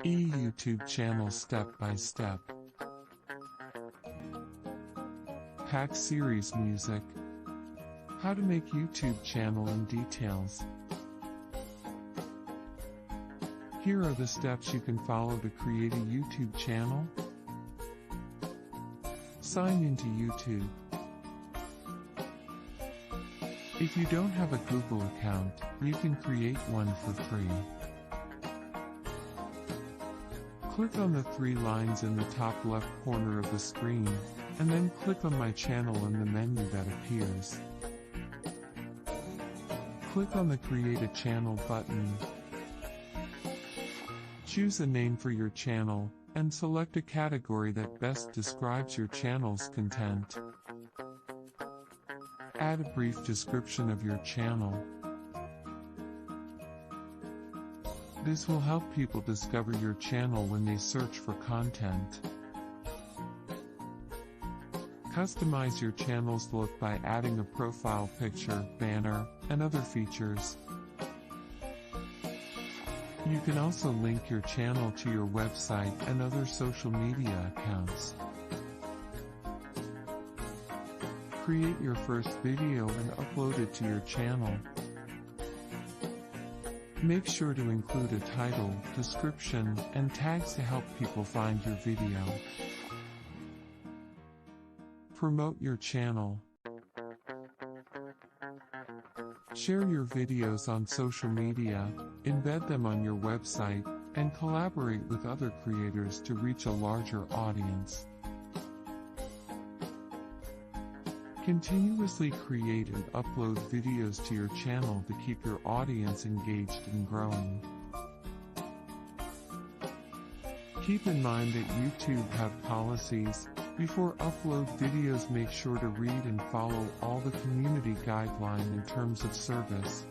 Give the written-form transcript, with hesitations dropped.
YouTube channel step by step. Pack series music. How to make YouTube channel in details. Here are the steps you can follow to create a YouTube channel. Sign into YouTube. If you don't have a Google account, you can create one for free. Click on the three lines in the top left corner of the screen, and then click on My Channel in the menu that appears. Click on the Create a Channel button. Choose a name for your channel, and select a category that best describes your channel's content. Add a brief description of your channel. This will help people discover your channel when they search for content. Customize your channel's look by adding a profile picture, banner, and other features. You can also link your channel to your website and other social media accounts. Create your first video and upload it to your channel. Make sure to include a title, description, and tags to help people find your video. Promote your channel. Share your videos on social media, embed them on your website, and collaborate with other creators to reach a larger audience. Continuously create and upload videos to your channel to keep your audience engaged and growing. Keep in mind that YouTube have policies. Before upload videos, make sure to read and follow all the community guidelines in terms of service.